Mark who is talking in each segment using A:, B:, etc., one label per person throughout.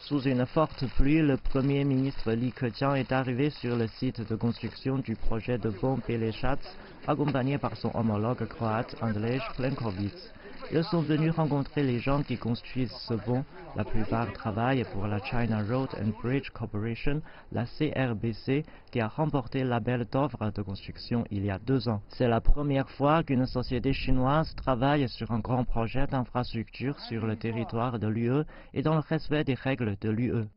A: Sous une forte pluie, le Premier ministre Li Keqiang est arrivé sur le site de construction du projet de pont Pelješac, accompagné par son homologue croate Andrej Plenković. Ils sont venus rencontrer les gens qui construisent ce pont. La plupart travaillent pour la China Road and Bridge Corporation, la CRBC, qui a remporté le label d'œuvre de construction il y a 2 ans. C'est la première fois qu'une société chinoise travaille sur un grand projet d'infrastructure sur le territoire de l'UE et dans le respect des règles de l'UE.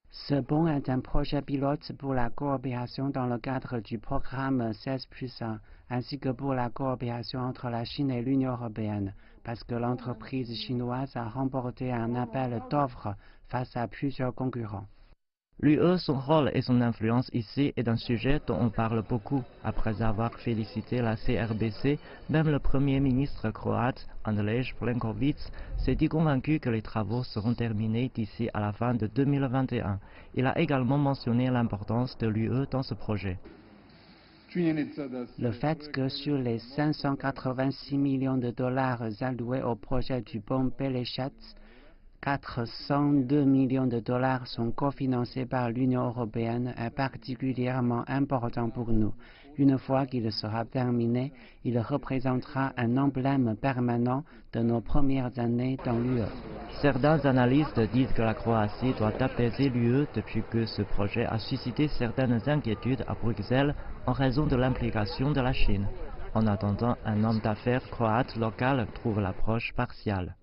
B: Ce pont est un projet pilote pour la coopération dans le cadre du programme 16+1, ainsi que pour la coopération entre la Chine et l'Union européenne, parce que l'entreprise chinoise a remporté un appel d'offres face à plusieurs concurrents.
A: L'UE, son rôle et son influence ici est un sujet dont on parle beaucoup. Après avoir félicité la CRBC, même le Premier ministre croate, Andrej Plenković, s'est dit convaincu que les travaux seront terminés d'ici à la fin de 2021. Il a également mentionné l'importance de l'UE dans ce projet.
B: Le fait que sur les 586 millions de dollars alloués au projet du pont Pelješac, 402 millions de dollars sont cofinancés par l'Union européenne est particulièrement important pour nous. Une fois qu'il sera terminé, il représentera un emblème permanent de nos premières années dans l'UE.
A: Certains analystes disent que la Croatie doit apaiser l'UE depuis que ce projet a suscité certaines inquiétudes à Bruxelles en raison de l'implication de la Chine. En attendant, un homme d'affaires croate local trouve l'approche partiale.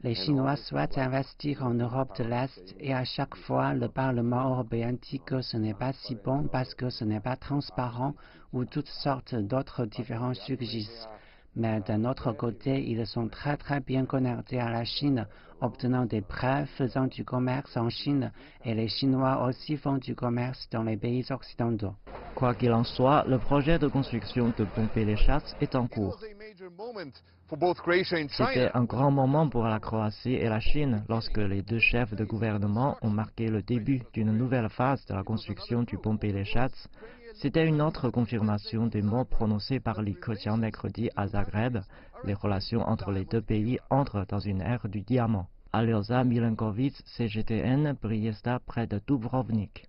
B: Les Chinois souhaitent investir en Europe de l'Est et à chaque fois le Parlement européen dit que ce n'est pas si bon parce que ce n'est pas transparent ou toutes sortes d'autres différences surgissent. Mais d'un autre côté, ils sont très bien connectés à la Chine, obtenant des prêts, faisant du commerce en Chine et les Chinois aussi font du commerce dans les pays occidentaux.
A: Quoi qu'il en soit, le projet de construction de pont Pelješac est en cours. C'était un grand moment pour la Croatie et la Chine lorsque les deux chefs de gouvernement ont marqué le début d'une nouvelle phase de la construction du pont Pelješac. C'était une autre confirmation des mots prononcés par Li Keqiang mercredi à Zagreb. Les relations entre les deux pays entrent dans une ère du diamant. Aljoza Milenković, CGTN, Brijesta, près de Dubrovnik.